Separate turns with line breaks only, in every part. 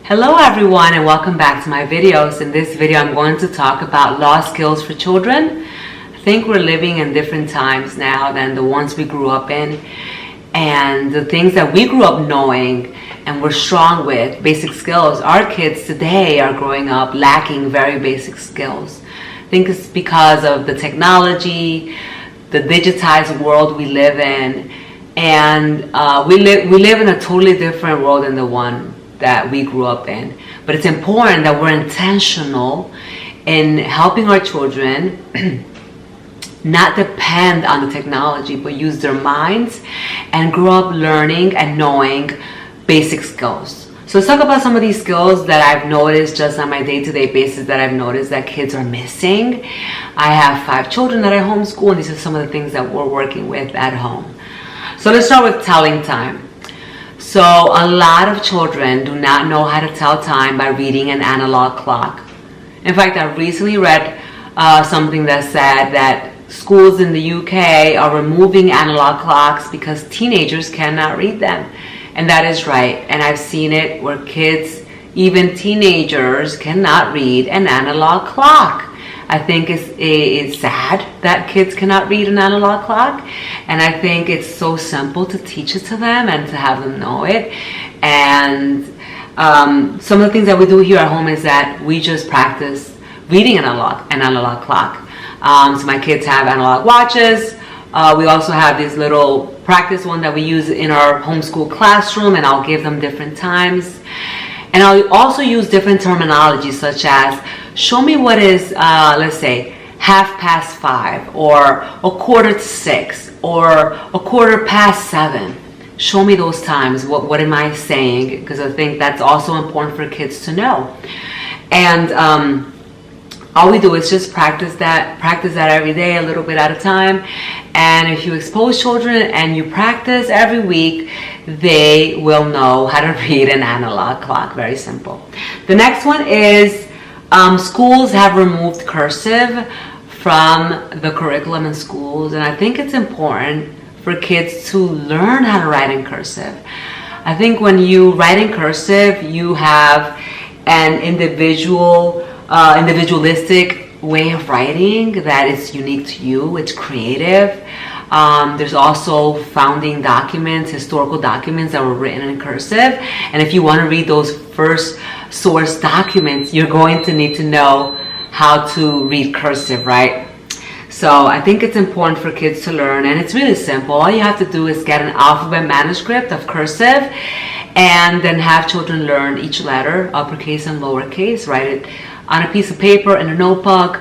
Hello everyone and welcome back to my videos. In this video I'm going to talk about lost skills for children. I think we're living in different times now than the ones we grew up in, and the things that we grew up knowing and we're strong with, basic skills, our kids today are growing up lacking very basic skills. I think it's because of the technology, the digitized world we live in, and we live in a totally different world than the one that we grew up in. But it's important that we're intentional in helping our children not depend on the technology, but use their minds and grow up learning and knowing basic skills. So let's talk about some of these skills that I've noticed just on my day-to-day basis that I've noticed that kids are missing. I have 5 children that I homeschool, and these are some of the things that we're working with at home. So let's start with telling time. So a lot of children do not know how to tell time by reading an analog clock. In fact, I recently read something that said that schools in the UK are removing analog clocks because teenagers cannot read them. And that is right. And I've seen it where kids, even teenagers, cannot read an analog clock. I think it's sad that kids cannot read an analog clock, and I think it's so simple to teach it to them and to have them know it. And some of the things that we do here at home is that we just practice reading an analog clock. So my kids have analog watches. We also have this little practice one that we use in our homeschool classroom, and I'll give them different times. And I'll also use different terminology, such as show me what is, let's say, 5:30, or 5:45, or 7:15. Show me those times. What am I saying? Because I think that's also important for kids to know. And all we do is just practice that every day, a little bit at a time. And if you expose children and you practice every week, they will know how to read an analog clock. Very simple. The next one is schools have removed cursive from the curriculum in schools, and I think it's important for kids to learn how to write in cursive. I think when you write in cursive, you have an individualistic way of writing that is unique to you. It's creative. There's also founding documents, historical documents that were written in cursive, and if you want to read those first source documents, you're going to need to know how to read cursive, right? So I think it's important for kids to learn, and it's really simple. All you have to do is get an alphabet manuscript of cursive and then have children learn each letter, uppercase and lowercase, write it on a piece of paper in a notebook.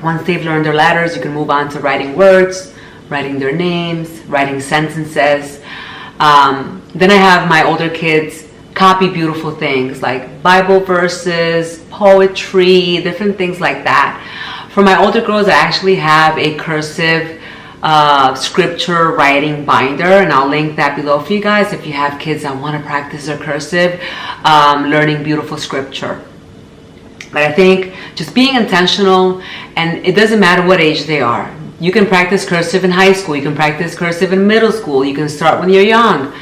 Once they've learned their letters, you can move on to writing words, writing their names, writing sentences. Then I have my older kids copy beautiful things like Bible verses, poetry, different things like that. For my older girls, I actually have a cursive scripture writing binder, and I'll link that below for you guys if you have kids that want to practice their cursive, learning beautiful scripture. But I think just being intentional, and it doesn't matter what age they are. You can practice cursive in high school, you can practice cursive in middle school, you can start when you're young.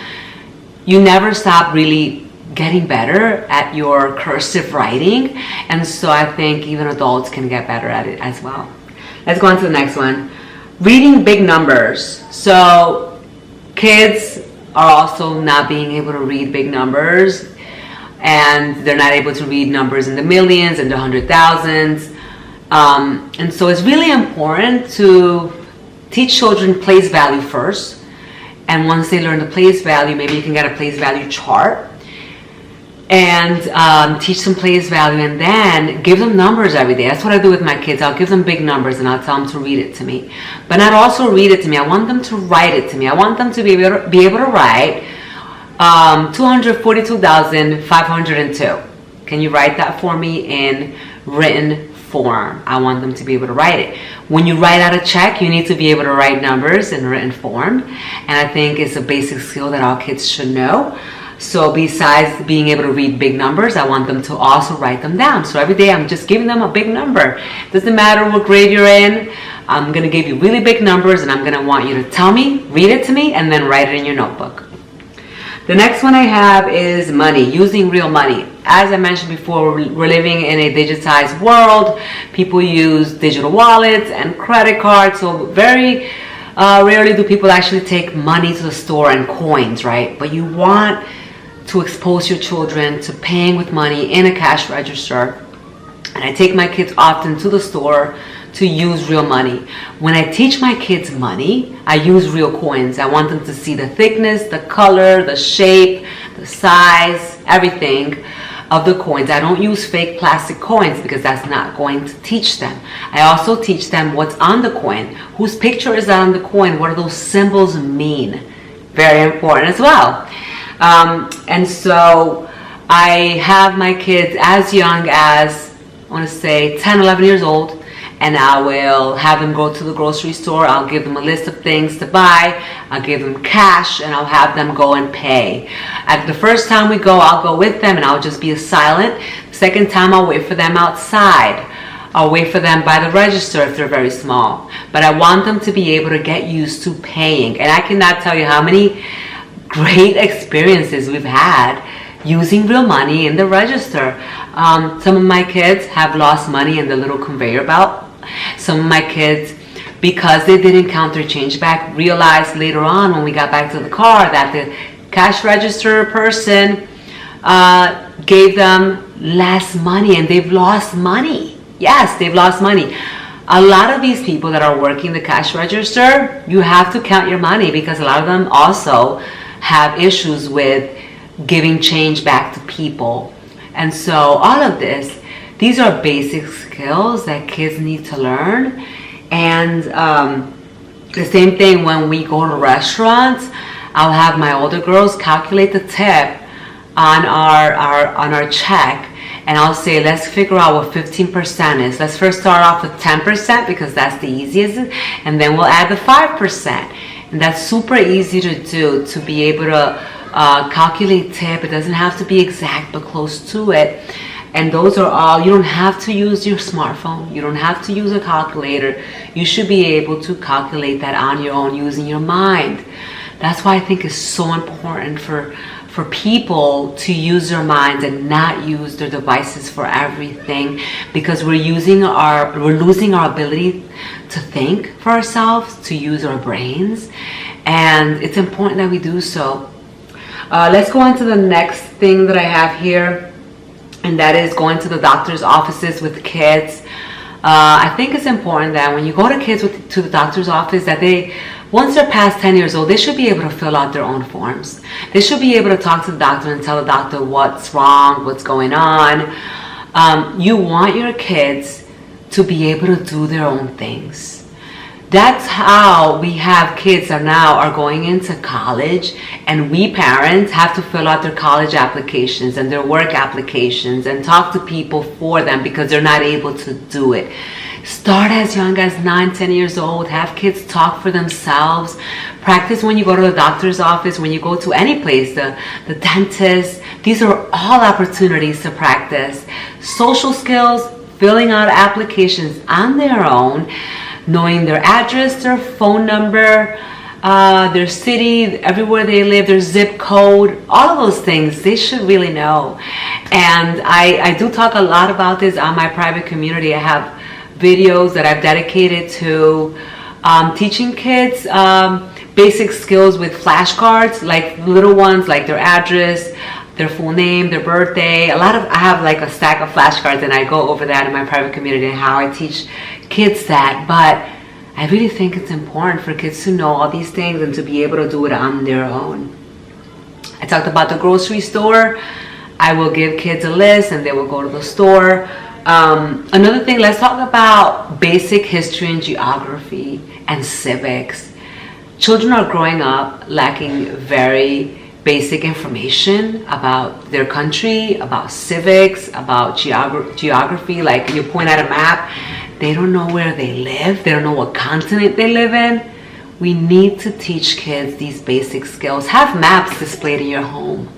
You never stop really getting better at your cursive writing, and so I think even adults can get better at it as well. Let's go on to the next one. Reading big numbers. So kids are also not being able to read big numbers, and they're not able to read numbers in the millions and the 100,000s. And so it's really important to teach children place value first. And once they learn the place value, maybe you can get a place value chart and teach them place value, and then give them numbers every day. That's what I do with my kids. I'll give them big numbers and I'll tell them to read it to me. But not also read it to me. I want them to write it to me. I want them to be able to write 242,502. Can you write that for me in written form? I want them to be able to write it. When you write out a check, you need to be able to write numbers in written form, and I think it's a basic skill that all kids should know. So besides being able to read big numbers, I want them to also write them down. So every day I'm just giving them a big number. Doesn't matter what grade you're in, I'm going to give you really big numbers, and I'm going to want you to tell me, read it to me, and then write it in your notebook. The next one I have is money, using real money. as I mentioned before, we're living in a digitized world. People use digital wallets and credit cards, so very rarely do people actually take money to the store and coins, right? But you want to expose your children to paying with money in a cash register. And I take my kids often to the store to use real money. When I teach my kids money, I use real coins. I want them to see the thickness, the color, the shape, the size, everything of the coins. I don't use fake plastic coins because that's not going to teach them. I also teach them what's on the coin. Whose picture is on the coin? What do those symbols mean? Very important as well. And so I have my kids as young as, I want to say 10, 11 years old, and I will have them go to the grocery store. I'll give them a list of things to buy. I'll give them cash, and I'll have them go and pay. At the first time we go, I'll go with them, and I'll just be silent. The second time, I'll wait for them outside. I'll wait for them by the register if they're very small. But I want them to be able to get used to paying. And I cannot tell you how many great experiences we've had using real money in the register. Some of my kids have lost money in the little conveyor belt. Some of my kids, because they didn't count their change back, realized later on when we got back to the car that the cash register person gave them less money, and they've lost money. Yes, they've lost money. A lot of these people that are working the cash register, you have to count your money because a lot of them also have issues with giving change back to people. And so all of this, these are basic skills that kids need to learn. And the same thing when we go to restaurants, I'll have my older girls calculate the tip on our check, and I'll say, let's figure out what 15% is. Let's first start off with 10% because that's the easiest, and then we'll add the 5%. And that's super easy to do, to be able to calculate tip. It doesn't have to be exact, but close to it. And those are all, you don't have to use your smartphone. You don't have to use a calculator. You should be able to calculate that on your own using your mind. That's why I think it's so important for people to use their minds and not use their devices for everything, because we're losing our ability to think for ourselves, to use our brains, and it's important that we do so. Let's go on to the next thing that I have here, and that is going to the doctor's offices with kids. I think it's important that when you go to kids to the doctor's office, that once they're past 10 years old, they should be able to fill out their own forms. They should be able to talk to the doctor and tell the doctor what's wrong, what's going on. You want your kids to be able to do their own things. That's how we have kids that now are going into college, and we parents have to fill out their college applications and their work applications and talk to people for them because they're not able to do it. Start as young as 9, 10 years old. Have kids talk for themselves. Practice when you go to the doctor's office, when you go to any place, the dentist. These are all opportunities to practice social skills, filling out applications on their own, knowing their address, their phone number, their city, everywhere they live, their zip code, all of those things they should really know. And I do talk a lot about this on my private community. I have videos that I've dedicated to teaching kids basic skills with flashcards, like little ones, like their address, their full name, their birthday. I have like a stack of flashcards, and I go over that in my private community and how I teach kids that. But I really think it's important for kids to know all these things and to be able to do it on their own. I talked about the grocery store. I will give kids a list and they will go to the store. Another thing, let's talk about basic history and geography and civics. Children are growing up lacking very basic information about their country, about civics, about geography. Like you point at a map, they don't know where they live. They don't know what continent they live in. We need to teach kids these basic skills. Have maps displayed in your home.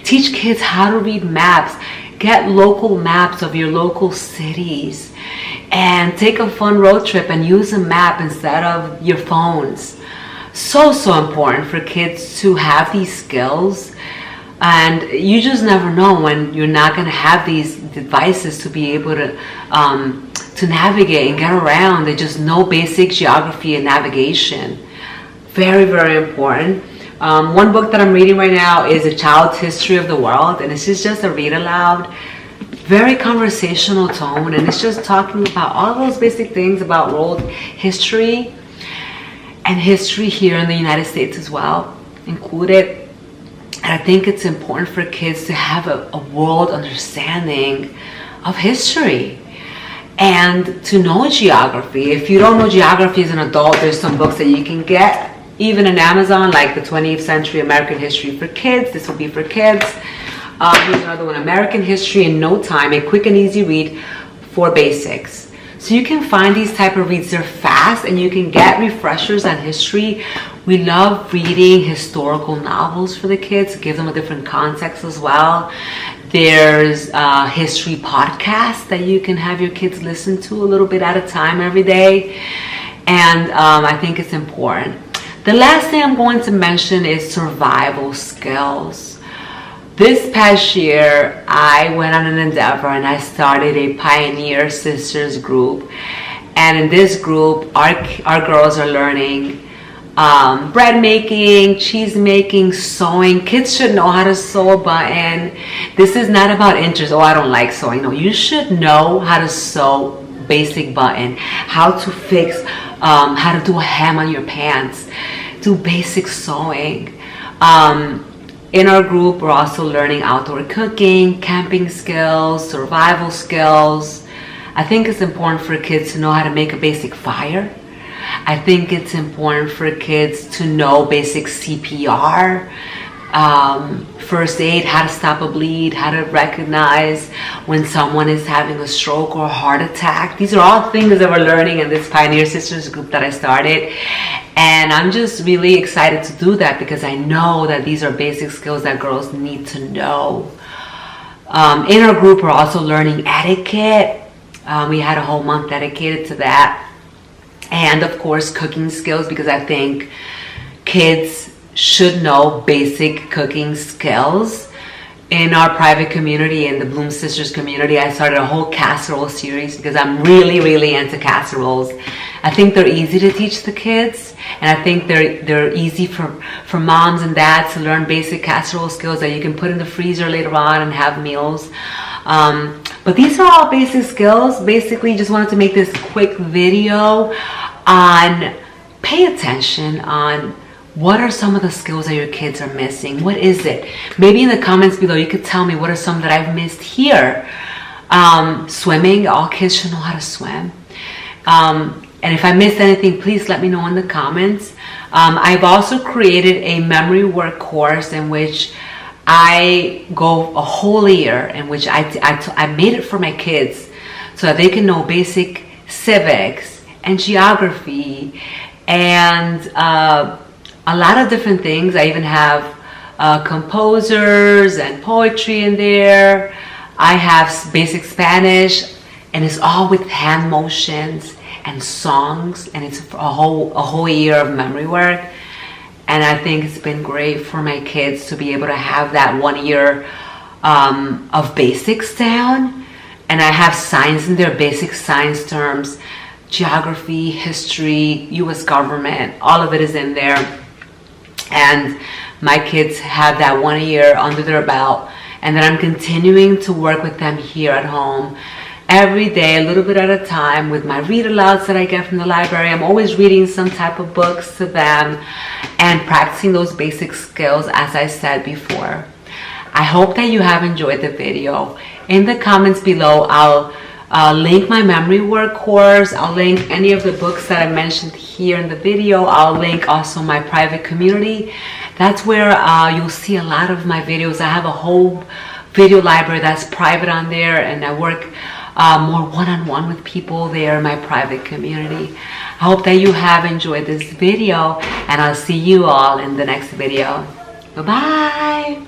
Teach kids how to read maps. Get local maps of your local cities and take a fun road trip and use a map instead of your phones. So important for kids to have these skills. And you just never know when you're not going to have these devices to be able to navigate and get around. They just know basic geography and navigation. Very, very important. One book that I'm reading right now is A Child's History of the World, and this is just a read aloud, very conversational tone, and it's just talking about all those basic things about world history and history here in the United States as well, included. And I think it's important for kids to have a world understanding of history and to know geography. If you don't know geography as an adult, there's some books that you can get even in Amazon, like the 20th Century American History for Kids. This will be for kids. Here's another one, American History in No Time, a quick and easy read for basics. So you can find these type of reads. They're fast and you can get refreshers on history. We love reading historical novels for the kids, give them a different context as well. There's history podcasts that you can have your kids listen to a little bit at a time every day. And I think it's important. The last thing I'm going to mention is survival skills. This past year, I went on an endeavor and I started a Pioneer Sisters group. And in this group, our girls are learning bread making, cheese making, sewing. Kids should know how to sew a button. This is not about interest. Oh, I don't like sewing. No, you should know how to sew basic button, how to fix, how to do a hem on your pants, do basic sewing. In our group, we're also learning outdoor cooking, camping skills, survival skills. I think it's important for kids to know how to make a basic fire. I think it's important for kids to know basic CPR, first aid, how to stop a bleed, how to recognize when someone is having a stroke or a heart attack. These are all things that we're learning in this Pioneer Sisters group that I started. And I'm just really excited to do that because I know that these are basic skills that girls need to know. In our group, we're also learning etiquette. We had a whole month dedicated to that. And of course, cooking skills, because I think kids should know basic cooking skills. In our private community, in the Bloom Sisters community, I started a whole casserole series because I'm really, really into casseroles. I think they're easy to teach the kids, and I think they're easy for moms and dads to learn basic casserole skills that you can put in the freezer later on and have meals. But these are all basic skills. Basically, just wanted to make this quick video on pay attention on what are some of the skills that your kids are missing. What is it? Maybe in the comments below you could tell me what are some that I've missed here. Swimming, all kids should know how to swim. And if I missed anything, please let me know in the comments. I've also created a memory work course in which I go a whole year, in which I made it for my kids so that they can know basic civics and geography and a lot of different things. I even have composers and poetry in there. I have basic Spanish, and it's all with hand motions and songs, and it's a whole year of memory work. And I think it's been great for my kids to be able to have that 1 year of basics down. And I have science in there, basic science terms, geography, history, US government, all of it is in there. And my kids have that 1 year under their belt, and then I'm continuing to work with them here at home every day, a little bit at a time, with my read alouds that I get from the library. I'm always reading some type of books to them and practicing those basic skills, as I said before. I hope that you have enjoyed the video. In the comments below, I'll link my memory work course. I'll link any of the books that I mentioned here in the video. I'll link also my private community. That's where you'll see a lot of my videos. I have a whole video library that's private on there, and I work more one-on-one with people there in my private community. I hope that you have enjoyed this video, and I'll see you all in the next video. Bye-bye.